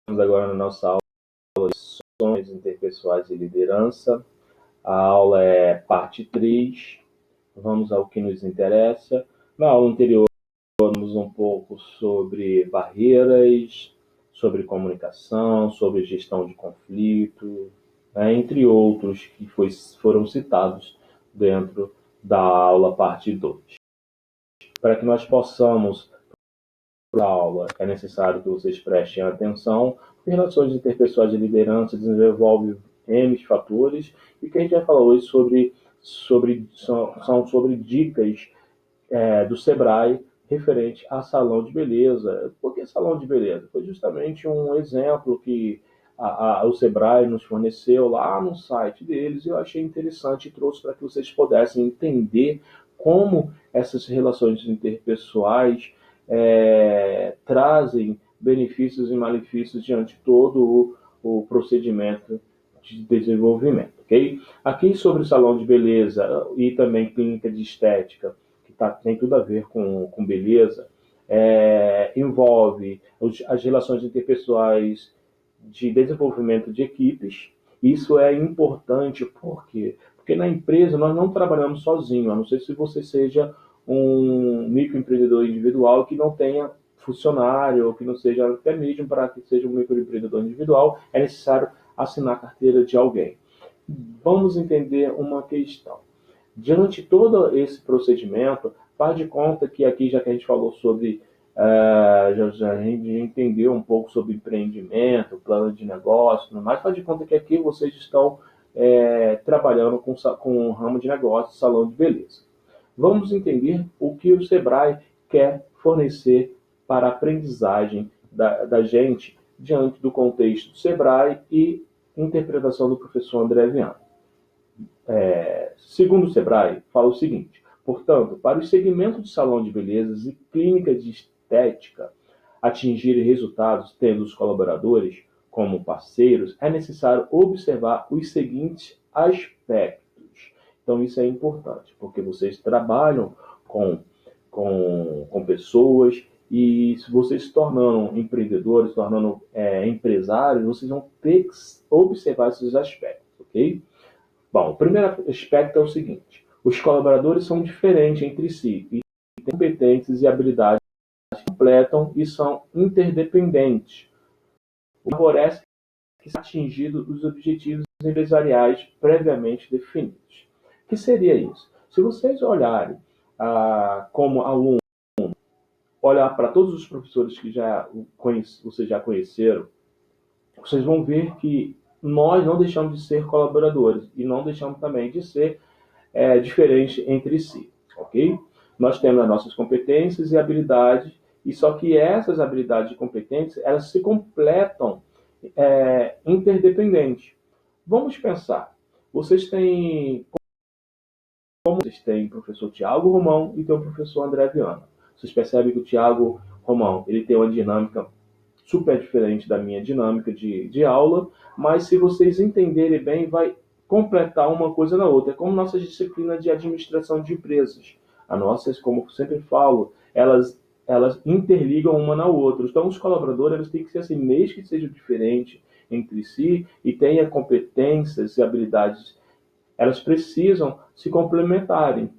Agora na nossa aula de Soluções Interpessoais e Liderança. A aula é parte 3. Vamos ao que nos interessa. Na aula anterior, falamos um pouco sobre barreiras, sobre comunicação, sobre gestão de conflito, né, entre outros que foram citados dentro da aula parte 2. Para que nós possamos a aula, é necessário que vocês prestem atenção. Relações interpessoais de liderança desenvolve N fatores, e o que a gente vai falar hoje são sobre dicas do Sebrae referente a salão de beleza. Por que salão de beleza? Foi justamente um exemplo que o Sebrae nos forneceu lá no site deles, e eu achei interessante e trouxe para que vocês pudessem entender como essas relações interpessoais trazem benefícios e malefícios diante de todo o procedimento de desenvolvimento, ok? Aqui sobre o salão de beleza e também clínica de estética, que tem tudo a ver com beleza, envolve as relações interpessoais de desenvolvimento de equipes. Isso é importante porque na empresa nós não trabalhamos sozinhos, a não ser se você seja um microempreendedor individual que não tenha funcionário, ou que não seja, até mesmo para que seja um microempreendedor individual, é necessário assinar a carteira de alguém. Vamos entender uma questão. Diante de todo esse procedimento, faz de conta que aqui, já que a gente falou sobre, a gente entendeu um pouco sobre empreendimento, plano de negócio, mas faz de conta que aqui vocês estão trabalhando com um ramo de negócio, salão de beleza. Vamos entender o que o Sebrae quer fornecer para a aprendizagem da gente diante do contexto do Sebrae e interpretação do professor André Viana. Segundo o Sebrae, fala o seguinte: portanto, para o segmento de salão de belezas e clínica de estética atingirem resultados tendo os colaboradores como parceiros, é necessário observar os seguintes aspectos. Então, isso é importante, porque vocês trabalham com pessoas, e se vocês se tornando empreendedores, se tornando empresários, vocês vão ter que observar esses aspectos, ok? Bom, o primeiro aspecto é o seguinte: os colaboradores são diferentes entre si e têm competências e habilidades que completam e são interdependentes. O que favorece que sejam atingidos os objetivos empresariais previamente definidos. O que seria isso? Se vocês olharem como aluno, olhar para todos os professores que vocês já conheceram, vocês vão ver que nós não deixamos de ser colaboradores e não deixamos também de ser diferentes entre si, ok? Nós temos as nossas competências e habilidades, e só que essas habilidades e competências, elas se completam interdependentes. Vamos pensar, vocês têm o professor Tiago Romão e tem o professor André Viana. Vocês percebem que o Tiago Romão ele tem uma dinâmica super diferente da minha dinâmica de aula, mas se vocês entenderem bem, vai completar uma coisa na outra. É como nossa disciplina de administração de empresas. As nossas, como eu sempre falo, elas interligam uma na outra. Então, os colaboradores eles têm que ser assim, mesmo que sejam diferentes entre si e tenham competências e habilidades, elas precisam se complementarem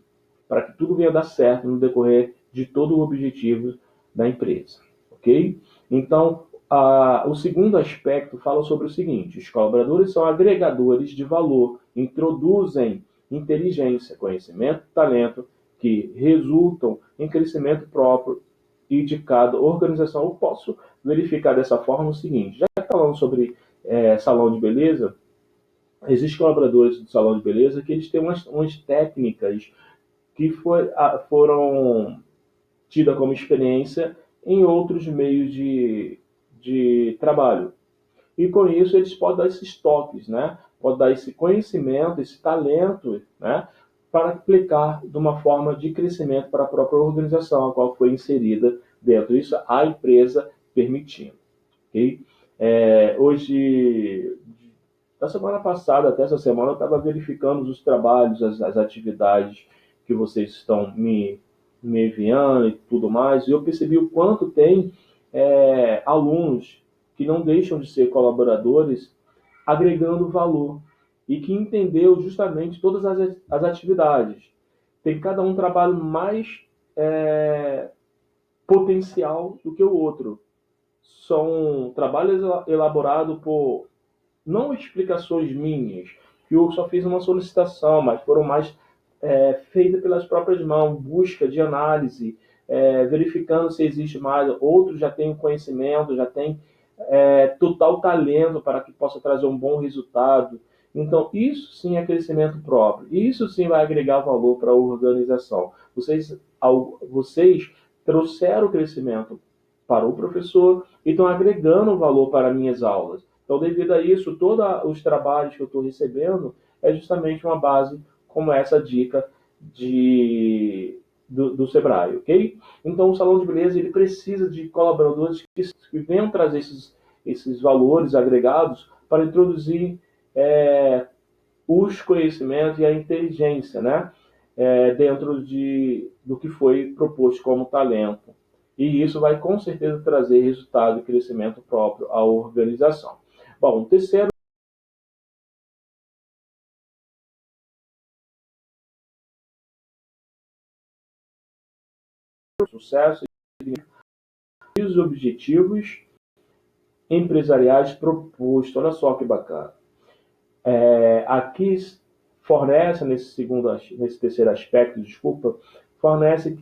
para que tudo venha a dar certo no decorrer de todo o objetivo da empresa, ok? Então, o segundo aspecto fala sobre o seguinte: os colaboradores são agregadores de valor, introduzem inteligência, conhecimento, talento, que resultam em crescimento próprio e de cada organização. Eu posso verificar dessa forma o seguinte: já que falando sobre salão de beleza, existem colaboradores do salão de beleza que eles têm umas técnicas que foram tidas como experiência em outros meios de trabalho. E com isso eles podem dar esses toques, né? Podem dar esse conhecimento, esse talento, né? Para aplicar de uma forma de crescimento para a própria organização, a qual foi inserida dentro. Isso a empresa permitindo. Okay? Hoje, da semana passada até essa semana, eu estava verificando os trabalhos, as atividades que vocês estão me enviando e tudo mais, e eu percebi o quanto tem alunos que não deixam de ser colaboradores, agregando valor e que entendeu justamente todas as atividades. Tem cada um trabalho mais potencial do que o outro. São trabalhos elaborados por não explicações minhas, que eu só fiz uma solicitação, mas foram mais feitas pelas próprias mãos, busca de análise, verificando se existe mais. Outros já têm conhecimento, já têm total talento para que possa trazer um bom resultado. Então, isso sim é crescimento próprio. Isso sim vai agregar valor para a organização. Vocês trouxeram o crescimento para o professor e estão agregando valor para minhas aulas. Então, devido a isso, todos os trabalhos que eu estou recebendo é justamente uma base como essa dica do Sebrae, ok? Então, o Salão de Beleza ele precisa de colaboradores que venham trazer esses valores agregados para introduzir os conhecimentos e a inteligência, né? Dentro do que foi proposto como talento. E isso vai com certeza trazer resultado e crescimento próprio à organização. Bom, o terceiro sucesso e os objetivos empresariais propostos. Olha só que bacana. Aqui fornece, nesse terceiro aspecto, desculpa, fornece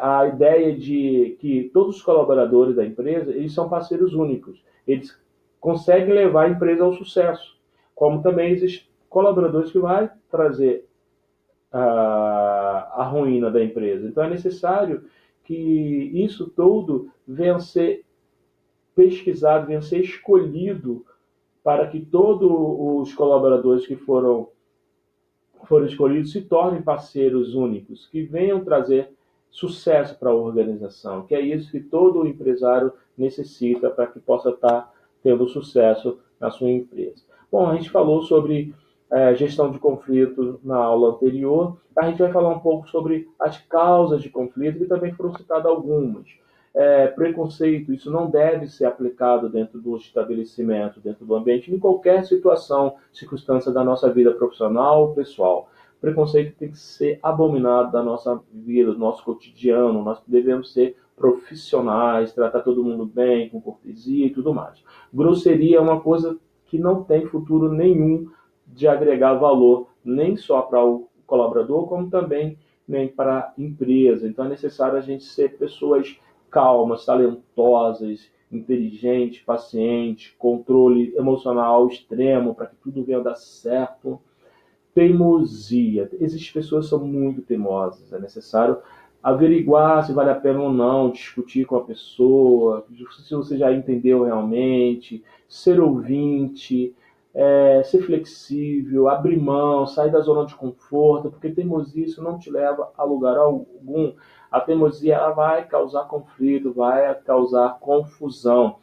a ideia de que todos os colaboradores da empresa eles são parceiros únicos. Eles conseguem levar a empresa ao sucesso. Como também existem colaboradores que vão trazer a ruína da empresa. Então é necessário que isso tudo venha a ser pesquisado, venha a ser escolhido para que todos os colaboradores que foram escolhidos se tornem parceiros únicos, que venham trazer sucesso para a organização, que é isso que todo empresário necessita para que possa estar tendo sucesso na sua empresa. Bom, a gente falou sobre gestão de conflito na aula anterior, a gente vai falar um pouco sobre as causas de conflito, que também foram citadas algumas. Preconceito, isso não deve ser aplicado dentro do estabelecimento, dentro do ambiente, em qualquer situação, circunstância da nossa vida profissional ou pessoal. Preconceito tem que ser abominado da nossa vida, do nosso cotidiano. Nós devemos ser profissionais, tratar todo mundo bem, com cortesia e tudo mais. Grosseria é uma coisa que não tem futuro nenhum de agregar valor, nem só para o colaborador, como também nem para a empresa. Então é necessário a gente ser pessoas calmas, talentosas, inteligentes, pacientes, controle emocional extremo para que tudo venha dar certo. Teimosia. Existem pessoas que são muito teimosas. É necessário averiguar se vale a pena ou não discutir com a pessoa, se você já entendeu realmente, ser ouvinte, ser flexível, abrir mão, sair da zona de conforto, porque teimosia isso não te leva a lugar algum. A teimosia ela vai causar conflito, vai causar confusão.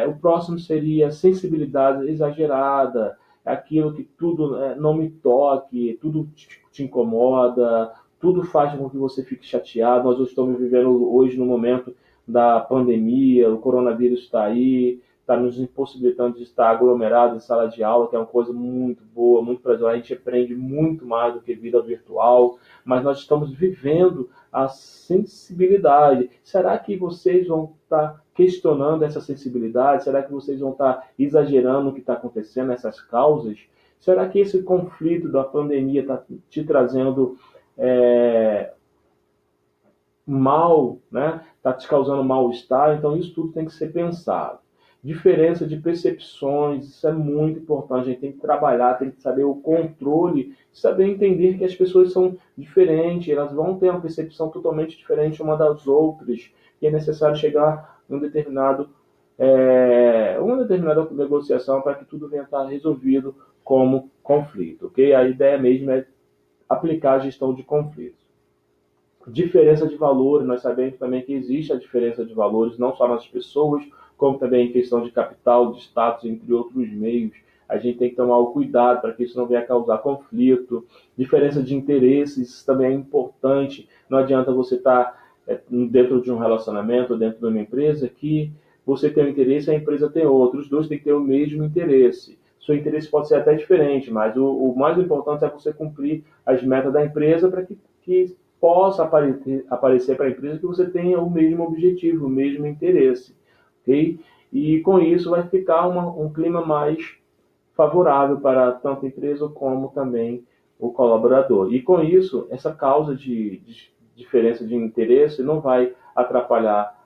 O próximo seria sensibilidade exagerada, aquilo que tudo não me toque, tudo te incomoda, tudo faz com que você fique chateado. Nós estamos vivendo hoje no momento da pandemia, o coronavírus está aí, está nos impossibilitando de estar aglomerados em sala de aula, que é uma coisa muito boa, muito prazerosa. A gente aprende muito mais do que vida virtual, mas nós estamos vivendo a sensibilidade. Será que vocês vão estar questionando essa sensibilidade? Será que vocês vão estar exagerando no que está acontecendo, essas causas? Será que esse conflito da pandemia está te trazendo mal, né? Está te causando mal-estar? Então isso tudo tem que ser pensado. Diferença de percepções, isso é muito importante. A gente tem que trabalhar, tem que saber o controle, saber entender que as pessoas são diferentes, elas vão ter uma percepção totalmente diferente uma das outras, e é necessário chegar a uma determinada negociação para que tudo venha a estar resolvido como conflito, ok? A ideia mesmo é aplicar a gestão de conflitos. Diferença de valores, nós sabemos também que existe a diferença de valores, não só nas pessoas, como também em questão de capital, de status, entre outros meios. A gente tem que tomar o cuidado para que isso não venha a causar conflito. Diferença de interesses, isso também é importante. Não adianta você estar dentro de um relacionamento, dentro de uma empresa, que você tem um interesse, a empresa tem outro. Os dois têm que ter o mesmo interesse. Seu interesse pode ser até diferente, mas o mais importante é você cumprir as metas da empresa para que possa aparecer para a empresa que você tenha o mesmo objetivo, o mesmo interesse. Ok? E com isso vai ficar um clima mais favorável para tanto a empresa como também o colaborador. E com isso, essa causa de diferença de interesse não vai atrapalhar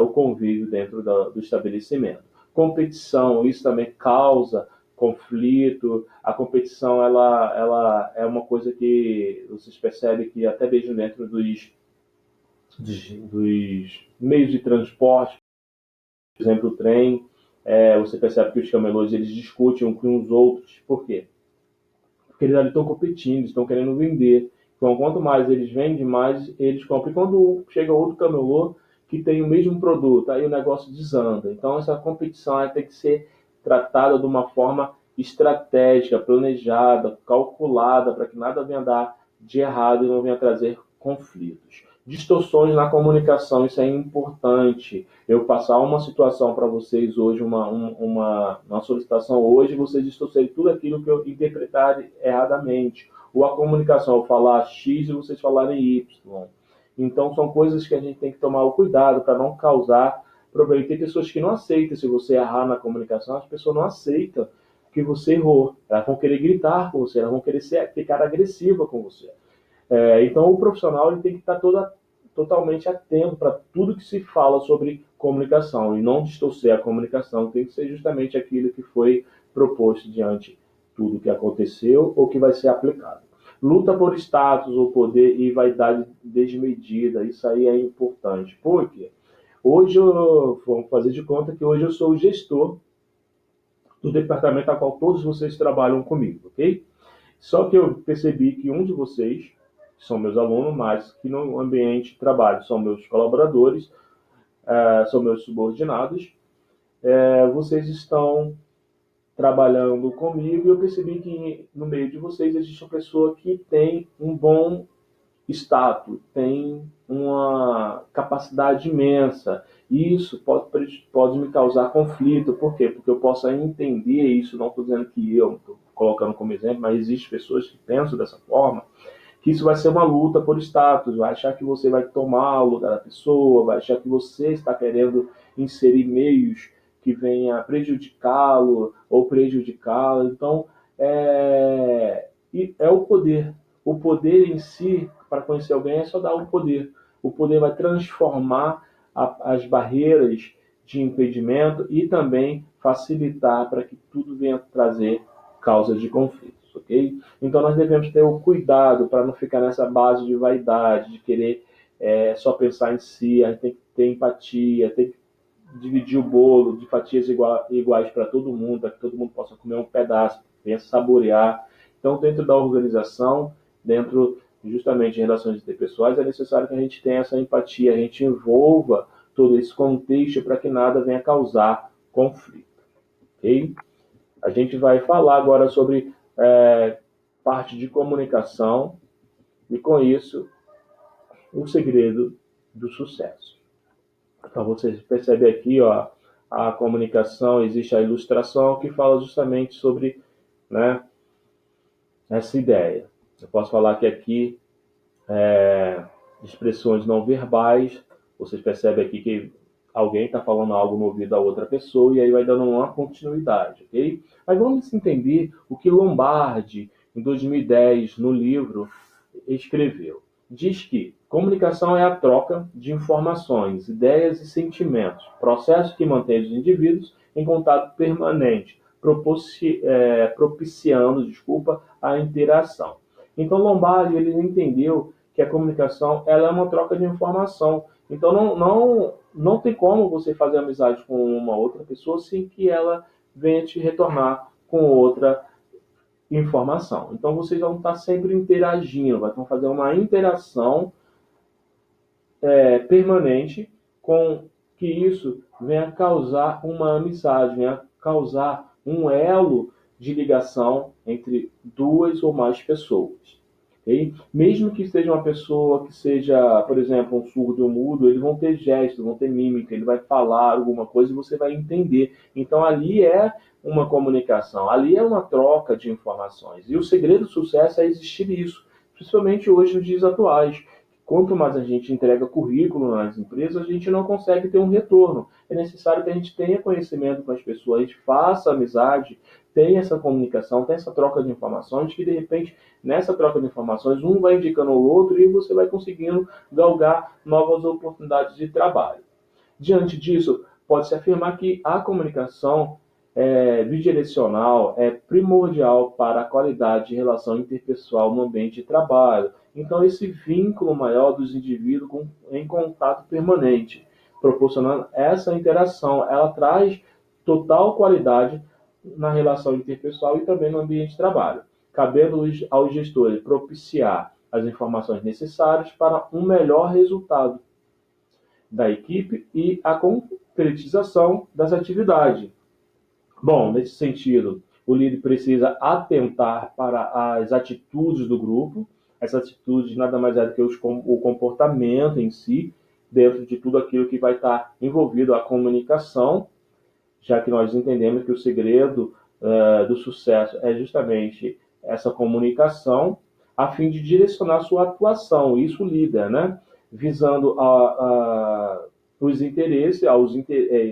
o convívio dentro do estabelecimento. Competição, isso também causa conflito. A competição ela é uma coisa que vocês percebem que até mesmo dentro dos meios de transporte, por exemplo, o trem, você percebe que os camelôs eles discutem uns com os outros. Por quê? Porque eles ali estão competindo, estão querendo vender. Então, quanto mais eles vendem, mais eles compram. E quando chega outro camelô que tem o mesmo produto, aí o negócio desanda. Então, essa competição tem que ser tratada de uma forma estratégica, planejada, calculada, para que nada venha dar de errado e não venha trazer conflitos. Distorções na comunicação, isso é importante. Eu passar uma situação para vocês hoje, uma solicitação hoje, vocês distorcerem tudo aquilo que eu interpretar erradamente. Ou a comunicação, eu falar X e vocês falarem Y. Então, são coisas que a gente tem que tomar o cuidado para não causar problema. Tem pessoas que não aceitam se você errar na comunicação, as pessoas não aceitam que você errou. Elas vão querer gritar com você, elas vão querer ficar agressiva com você. Então, o profissional ele tem que estar totalmente atento para tudo que se fala sobre comunicação e não distorcer a comunicação. Tem que ser justamente aquilo que foi proposto diante de tudo que aconteceu ou que vai ser aplicado. Luta por status ou poder e vaidade desmedida, isso aí é importante. Por quê? Hoje, vamos fazer de conta que hoje eu sou o gestor do departamento a qual todos vocês trabalham comigo, ok? Só que eu percebi que um de vocês, que são meus alunos, mas que no ambiente de trabalho são meus colaboradores, são meus subordinados, vocês estão trabalhando comigo e eu percebi que no meio de vocês existe uma pessoa que tem um bom status, tem uma capacidade imensa. E isso pode me causar conflito. Por quê? Porque eu posso entender isso, não estou dizendo que eu estou colocando como exemplo, mas existem pessoas que pensam dessa forma, que isso vai ser uma luta por status, vai achar que você vai tomar o lugar da pessoa, vai achar que você está querendo inserir meios que venha prejudicá-lo ou prejudicá-la. Então, é o poder. O poder em si, para conhecer alguém, é só dar o poder. O poder vai transformar as barreiras de impedimento e também facilitar para que tudo venha trazer causas de conflitos, ok? Então nós devemos ter o cuidado para não ficar nessa base de vaidade, de querer só pensar em si. A gente tem que ter empatia, tem que dividir o bolo de fatias iguais para todo mundo, para que todo mundo possa comer um pedaço, venha saborear. Então, dentro da organização, dentro justamente de relações interpessoais, é necessário que a gente tenha essa empatia, a gente envolva todo esse contexto para que nada venha causar conflito. Ok? A gente vai falar agora sobre parte de comunicação e, com isso, o segredo do sucesso. Então, vocês percebem aqui, ó, a comunicação, existe a ilustração que fala justamente sobre, né, essa ideia. Eu posso falar que aqui, expressões não verbais, vocês percebem aqui que alguém está falando algo no ouvido da outra pessoa e aí vai dando uma continuidade, ok? Mas vamos entender o que Lombardi, em 2010, no livro, escreveu. Diz que comunicação é a troca de informações, ideias e sentimentos, processo que mantém os indivíduos em contato permanente, propiciando, a interação. Então, Lombardi ele entendeu que a comunicação ela é uma troca de informação. Então, não tem como você fazer amizade com uma outra pessoa sem que ela venha te retornar com outra informação. Então, vocês vão estar sempre interagindo, vão fazer uma interação permanente com que isso venha causar uma amizade, venha causar um elo de ligação entre duas ou mais pessoas. Okay? Mesmo que seja uma pessoa que seja, por exemplo, um surdo ou mudo, eles vão ter gestos, vão ter mímica, ele vai falar alguma coisa e você vai entender. Então ali é uma comunicação, ali é uma troca de informações. E o segredo do sucesso é existir isso, principalmente hoje nos dias atuais. Quanto mais a gente entrega currículo nas empresas, a gente não consegue ter um retorno. É necessário que a gente tenha conhecimento com as pessoas, a gente faça amizade, tenha essa comunicação, tenha essa troca de informações, que de repente, nessa troca de informações, um vai indicando ao outro e você vai conseguindo galgar novas oportunidades de trabalho. Diante disso, pode-se afirmar que a comunicação bidirecional é primordial para a qualidade de relação interpessoal no ambiente de trabalho. Então, esse vínculo maior dos indivíduos em contato permanente, proporcionando essa interação, ela traz total qualidade na relação interpessoal e também no ambiente de trabalho, cabendo aos gestores propiciar as informações necessárias para um melhor resultado da equipe e a concretização das atividades. Bom, nesse sentido, o líder precisa atentar para as atitudes do grupo. Essas atitudes nada mais é do que o comportamento em si, dentro de tudo aquilo que vai estar envolvido a comunicação, já que nós entendemos que o segredo do sucesso é justamente essa comunicação, a fim de direcionar sua atuação, isso o líder, né? Visando os interesses,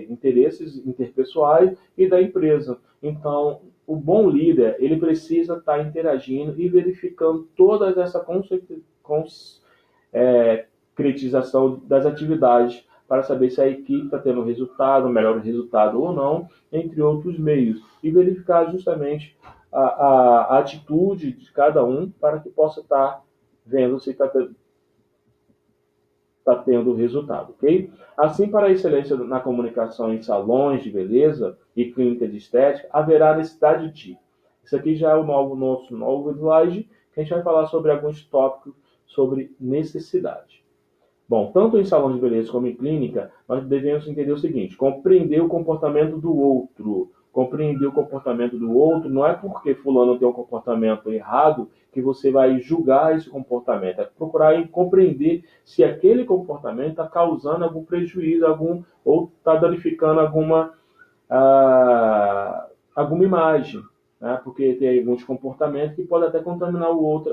interesses interpessoais e da empresa. Então, o bom líder, ele precisa estar interagindo e verificando toda essa concretização das atividades para saber se a equipe está tendo resultado, melhor resultado ou não, entre outros meios, e verificar justamente a atitude de cada um para que possa estar vendo se está tendo resultado, ok? Assim, para a excelência na comunicação em salões de beleza e clínicas de estética, haverá necessidade de... Isso aqui já é o nosso novo slide, que a gente vai falar sobre alguns tópicos sobre necessidade. Bom, tanto em salão de beleza como em clínica, nós devemos entender o seguinte: compreender o comportamento do outro. Compreender o comportamento do outro não é porque fulano tem um comportamento errado que você vai julgar esse comportamento. É procurar compreender se aquele comportamento está causando algum prejuízo, ou está danificando alguma imagem, né? Porque tem alguns comportamentos que podem até contaminar o outro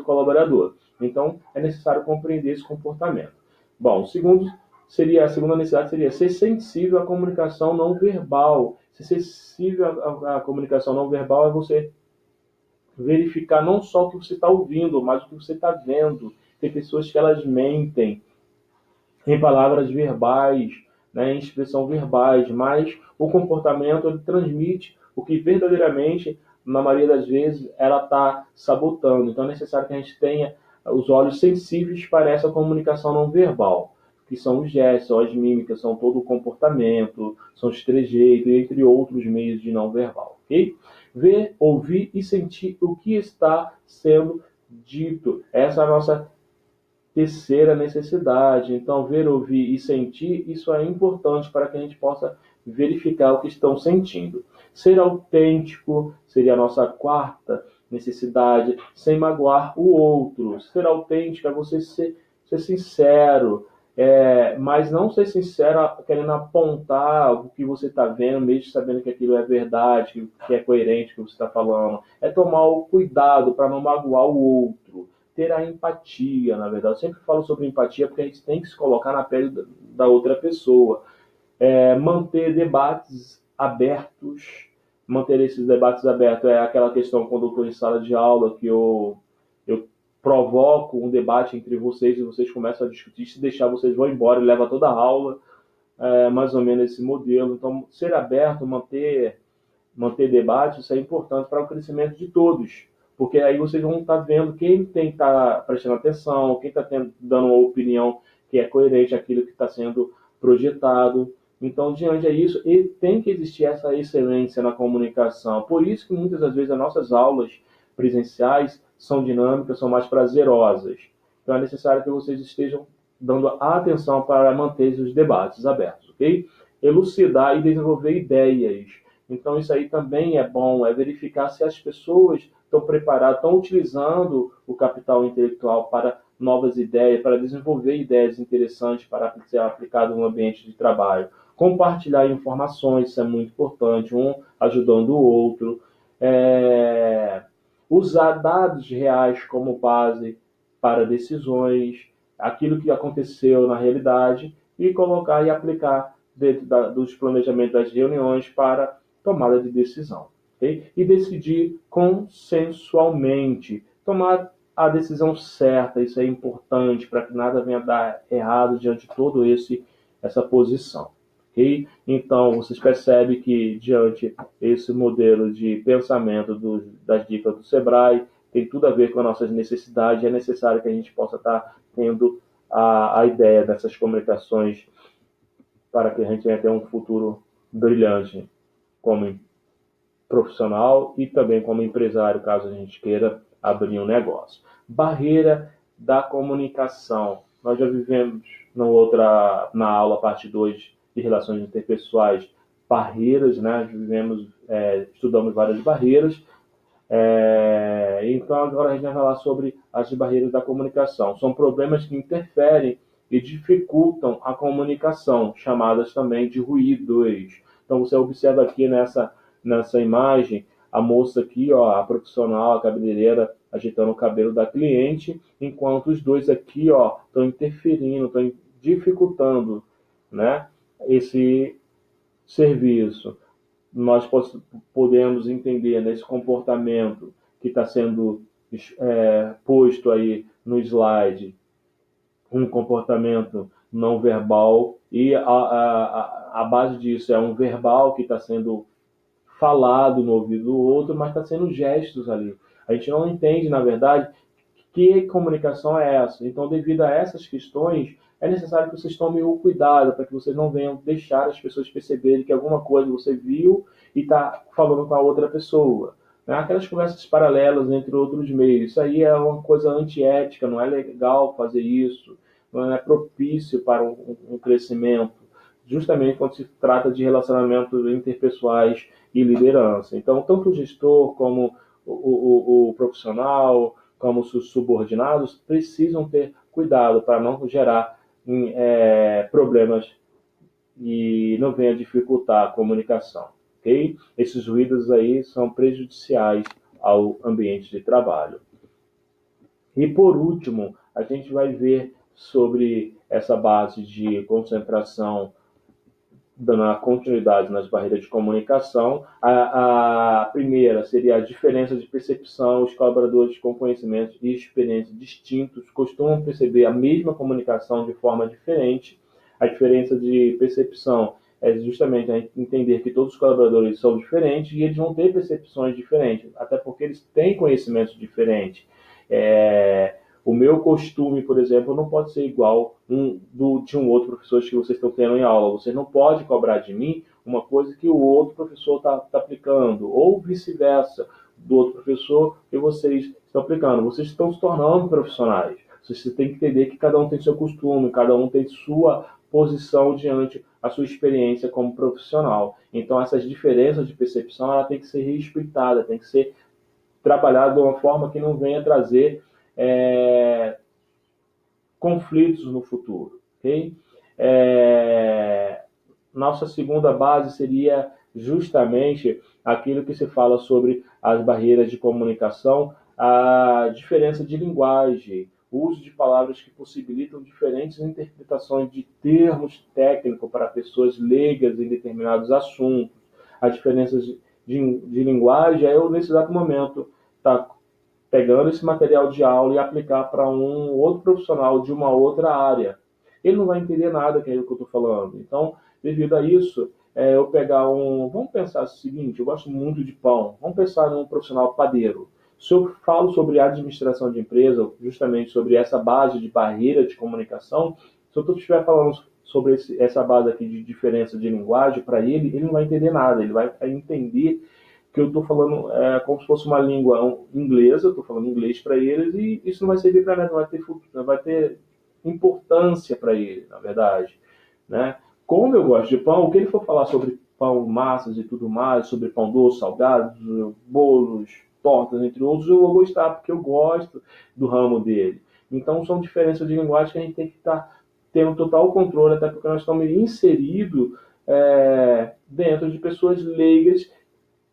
colaborador. Então, é necessário compreender esse comportamento. Bom, a segunda necessidade seria ser sensível à comunicação não verbal. Ser sensível à comunicação não verbal é você verificar não só o que você está ouvindo, mas o que você está vendo. Tem pessoas que elas mentem em palavras verbais, né, em expressão verbais, mas o comportamento ele transmite o que verdadeiramente, na maioria das vezes, ela está sabotando. Então é necessário que a gente tenha os olhos sensíveis para essa comunicação não verbal, que são os gestos, são as mímicas, são todo o comportamento, são os trejeitos, entre outros meios de não verbal, ok? Ver, ouvir e sentir o que está sendo dito. Essa é a nossa terceira necessidade. Então, ver, ouvir e sentir, isso é importante para que a gente possa verificar o que estão sentindo. Ser autêntico seria a nossa quarta necessidade, sem magoar o outro. Ser autêntico é você ser sincero, mas não ser sincero querendo apontar o que você está vendo, mesmo sabendo que aquilo é verdade, que é coerente com o que você está falando. É tomar o cuidado para não magoar o outro. Ter a empatia, na verdade. Eu sempre falo sobre empatia porque a gente tem que se colocar na pele da outra pessoa. Manter debates abertos. Manter esses debates abertos é aquela questão quando eu estou em sala de aula que eu provoco um debate entre vocês e vocês começam a discutir. Se deixar, vocês vão embora e leva toda a aula. Mais ou menos esse modelo. Então, ser aberto, manter debate, isso é importante para o crescimento de todos. Porque aí vocês vão estar vendo quem tem que estar prestando atenção, quem está dando uma opinião que é coerente àquilo que está sendo projetado. Então, diante disso, tem que existir essa excelência na comunicação. Por isso que muitas das vezes as nossas aulas presenciais são dinâmicas, são mais prazerosas. Então, é necessário que vocês estejam dando atenção para manter os debates abertos, ok? Elucidar e desenvolver ideias. Então, isso aí também é bom, é verificar se as pessoas estão preparadas, estão utilizando o capital intelectual para novas ideias, para desenvolver ideias interessantes para ser aplicado no ambiente de trabalho. Compartilhar informações, isso é muito importante, um ajudando o outro. Usar dados reais como base para decisões, aquilo que aconteceu na realidade, e colocar e aplicar dentro dos planejamentos das reuniões para tomada de decisão. Okay? E decidir consensualmente, tomar a decisão certa, isso é importante para que nada venha a dar errado diante de todo essa posição. Okay? Então, vocês percebem que, diante esse modelo de pensamento das dicas do Sebrae, tem tudo a ver com as nossas necessidades, é necessário que a gente possa estar tendo a ideia dessas comunicações para que a gente venha ter um futuro brilhante como profissional e também como empresário, caso a gente queira abrir um negócio. Barreira da comunicação. Nós já vivemos na aula parte 2 de relações interpessoais, barreiras, né? Estudamos várias barreiras. Então agora a gente vai falar sobre as barreiras da comunicação. São problemas que interferem e dificultam a comunicação, chamadas também de ruídos. Então você observa aqui nessa imagem a moça aqui, ó, a profissional, a cabeleireira, ajeitando o cabelo da cliente, enquanto os dois aqui, ó, estão interferindo, estão dificultando, né, esse serviço. Nós podemos entender nesse comportamento que está sendo posto aí no slide, um comportamento não verbal, e a base disso é um verbal que está sendo falado no ouvido do outro, mas está sendo gestos ali. A gente não entende, na verdade, que comunicação é essa. Então, devido a essas questões, é necessário que vocês tomem o cuidado para que vocês não venham deixar as pessoas perceberem que alguma coisa você viu e está falando com a outra pessoa. Né? Aquelas conversas paralelas entre outros meios. Isso aí é uma coisa antiética, não é legal fazer isso, não é propício para um crescimento, justamente quando se trata de relacionamentos interpessoais e liderança. Então, tanto o gestor como o profissional, como os subordinados, precisam ter cuidado para não gerar problemas e não venha dificultar a comunicação. Okay? Esses ruídos aí são prejudiciais ao ambiente de trabalho. E por último, a gente vai ver sobre essa base de concentração, dando a continuidade nas barreiras de comunicação. A primeira seria a diferença de percepção. Os colaboradores com conhecimentos e experiências distintos costumam perceber a mesma comunicação de forma diferente. A diferença de percepção é justamente a entender que todos os colaboradores são diferentes e eles vão ter percepções diferentes, até porque eles têm conhecimentos diferentes. O meu costume, por exemplo, não pode ser igual de um outro professor que vocês estão tendo em aula. Você não pode cobrar de mim uma coisa que o outro professor está aplicando, ou vice-versa, do outro professor que vocês estão aplicando. Vocês estão se tornando profissionais. Você tem que entender que cada um tem seu costume, cada um tem sua posição diante da sua experiência como profissional. Então, essas diferenças de percepção ela tem que ser respeitada, tem que ser trabalhada de uma forma que não venha trazer conflitos no futuro. Okay? Nossa segunda base seria justamente aquilo que se fala sobre as barreiras de comunicação, a diferença de linguagem, o uso de palavras que possibilitam diferentes interpretações de termos técnicos para pessoas leigas em determinados assuntos, as diferenças de linguagem. Eu, nesse exato momento, está pegando esse material de aula e aplicar para um outro profissional de uma outra área. Ele não vai entender nada que é o que eu estou falando. Então, devido a isso, eu pegar Vamos pensar o seguinte, eu gosto muito de pão. Vamos pensar num profissional padeiro. Se eu falo sobre administração de empresa, justamente sobre essa base de barreira de comunicação, se eu estiver falando sobre essa base aqui de diferença de linguagem, para ele não vai entender nada. Ele vai entender que eu estou falando como se fosse uma língua inglesa, eu estou falando inglês para eles, e isso não vai servir para nada, não vai ter importância para ele, na verdade. Né? Como eu gosto de pão, o que ele for falar sobre pão, massas e tudo mais, sobre pão doce, salgados, bolos, tortas, entre outros, eu vou gostar, porque eu gosto do ramo dele. Então, são diferenças de linguagem que a gente tem que estar tendo total controle, até porque nós estamos inseridos dentro de pessoas leigas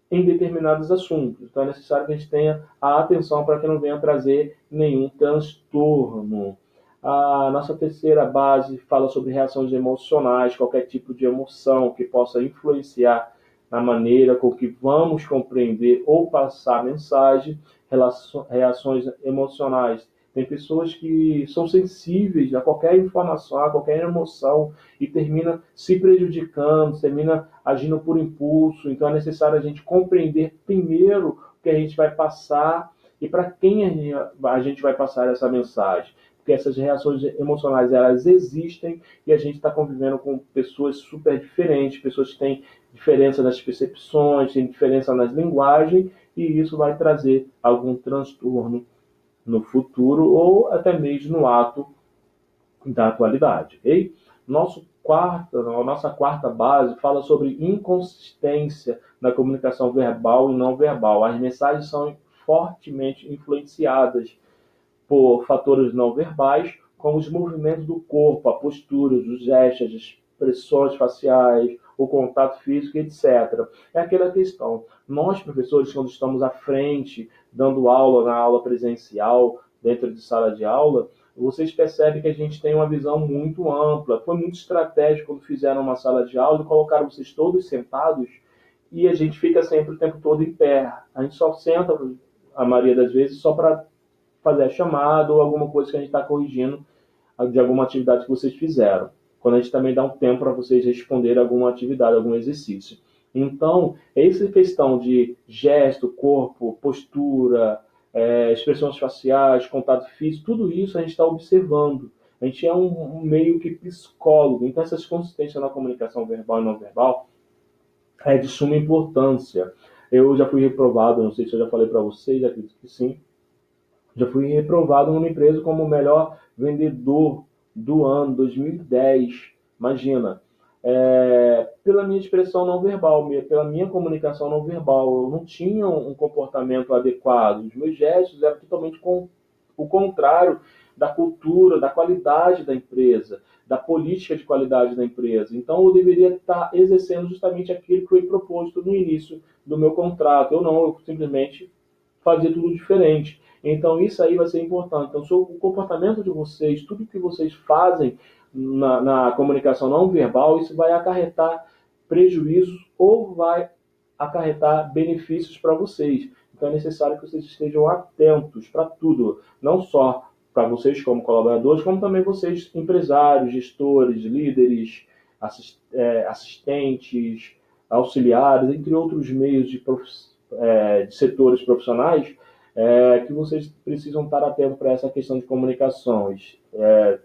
em determinados assuntos. Então é necessário que a gente tenha a atenção para que não venha trazer nenhum transtorno. A nossa terceira base fala sobre reações emocionais, qualquer tipo de emoção que possa influenciar na maneira com que vamos compreender ou passar a mensagem, reações emocionais. Tem pessoas que são sensíveis a qualquer informação, a qualquer emoção e termina se prejudicando, termina agindo por impulso. Então é necessário a gente compreender primeiro o que a gente vai passar e para quem a gente vai passar essa mensagem. Porque essas reações emocionais, elas existem e a gente está convivendo com pessoas super diferentes, pessoas que têm diferença nas percepções, têm diferença nas linguagens, e isso vai trazer algum transtorno no futuro ou até mesmo no ato da atualidade. Okay? Nossa quarta base fala sobre inconsistência na comunicação verbal e não verbal. As mensagens são fortemente influenciadas por fatores não verbais, como os movimentos do corpo, a postura, os gestos, as expressões faciais, o contato físico, etc. É aquela questão. Nós, professores, quando estamos à frente, dando aula na aula presencial, dentro de sala de aula, vocês percebem que a gente tem uma visão muito ampla. Foi muito estratégico quando fizeram uma sala de aula e colocaram vocês todos sentados e a gente fica sempre o tempo todo em pé. A gente só senta, a maioria das vezes, só para fazer a chamada ou alguma coisa que a gente está corrigindo de alguma atividade que vocês fizeram. Quando a gente também dá um tempo para vocês responderem alguma atividade, algum exercício. Então, essa questão de gesto, corpo, postura, expressões faciais, contato físico, tudo isso a gente está observando. A gente é um meio que psicólogo. Então, essas consistências na comunicação verbal e não verbal é de suma importância. Eu já fui reprovado, não sei se eu já falei para vocês, acredito que sim, já fui reprovado numa empresa como o melhor vendedor do ano 2010. Imagina, pela minha expressão não verbal, pela minha comunicação não verbal, eu não tinha um comportamento adequado. Os meus gestos eram totalmente o contrário da cultura, da qualidade da empresa, da política de qualidade da empresa. Então, eu deveria estar exercendo justamente aquilo que foi proposto no início do meu contrato. Eu simplesmente fazia tudo diferente. Então, isso aí vai ser importante. Então, o comportamento de vocês, tudo que vocês fazem na comunicação não verbal, isso vai acarretar prejuízos ou vai acarretar benefícios para vocês. Então, é necessário que vocês estejam atentos para tudo, não só para vocês como colaboradores, como também vocês, empresários, gestores, líderes, assistentes, auxiliares, entre outros meios de setores profissionais, que vocês precisam estar atentos para essa questão de comunicações,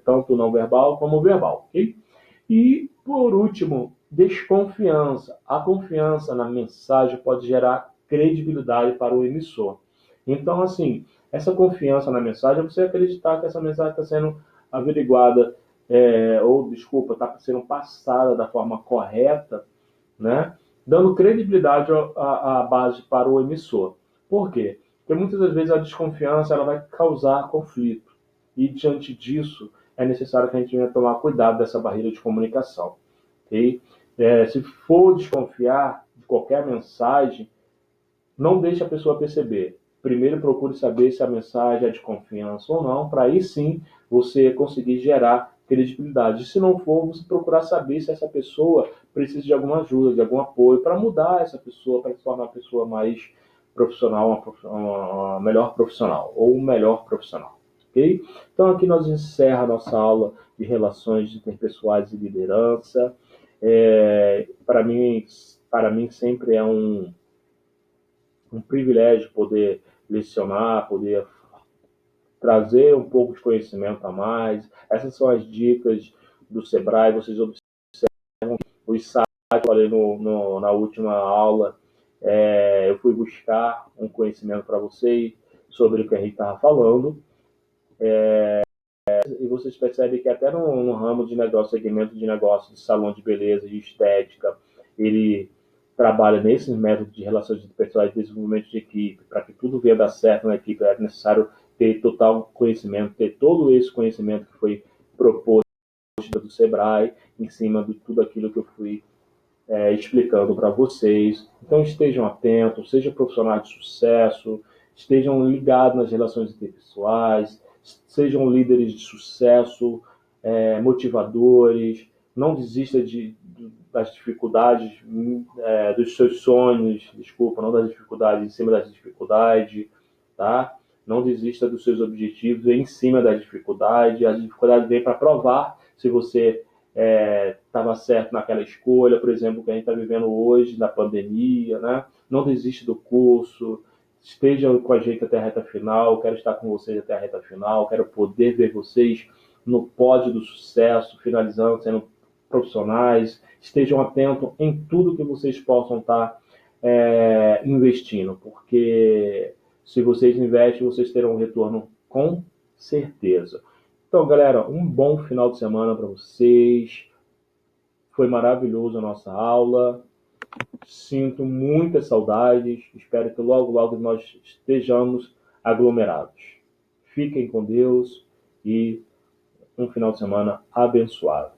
tanto não verbal como verbal. Okay? E, por último, desconfiança. A confiança na mensagem pode gerar credibilidade para o emissor. Então, assim, essa confiança na mensagem é você acreditar que essa mensagem está sendo averiguada, está sendo passada da forma correta, né? Dando credibilidade à base para o emissor. Por quê? Porque muitas das vezes a desconfiança ela vai causar conflito. E diante disso, é necessário que a gente venha tomar cuidado dessa barreira de comunicação. Okay? Se for desconfiar de qualquer mensagem, não deixe a pessoa perceber. Primeiro procure saber se a mensagem é de confiança ou não, para aí sim você conseguir gerar credibilidade. Se não for, você procurar saber se essa pessoa precisa de alguma ajuda, de algum apoio, para mudar essa pessoa, para se tornar uma pessoa mais profissional, uma melhor profissional, ou um melhor profissional. Okay? Então aqui nós encerra a nossa aula de relações interpessoais e liderança. Para mim sempre é um privilégio poder lecionar, poder trazer um pouco de conhecimento a mais. Essas são as dicas do Sebrae. Vocês observam os sites que eu falei na última aula. Eu fui buscar um conhecimento para vocês sobre o que a gente estava falando. E vocês percebem que até no ramo de negócio, segmento de negócio de salão de beleza, de estética, ele trabalha nesses métodos de relações interpessoais e desenvolvimento de equipe, para que tudo venha dar certo na equipe, é necessário ter total conhecimento, ter todo esse conhecimento que foi proposto do Sebrae, em cima de tudo aquilo que eu fui explicando para vocês. Então estejam atentos, sejam profissionais de sucesso, estejam ligados nas relações interpessoais, sejam líderes de sucesso, motivadores, não desista das dificuldades, dos seus sonhos, desculpa, não das dificuldades, em cima das dificuldades, tá? Não desista dos seus objetivos em cima das dificuldades. As dificuldades vêm para provar se você estava certo naquela escolha, por exemplo, que a gente está vivendo hoje, na pandemia, né? Não desiste do curso, estejam com a gente até a reta final, quero estar com vocês até a reta final, quero poder ver vocês no pódio do sucesso, finalizando, sendo profissionais, estejam atentos em tudo que vocês possam estar investindo, porque se vocês investem, vocês terão um retorno com certeza. Então, galera, um bom final de semana para vocês. Foi maravilhoso a nossa aula. Sinto muitas saudades. Espero que logo, logo nós estejamos aglomerados. Fiquem com Deus e um final de semana abençoado.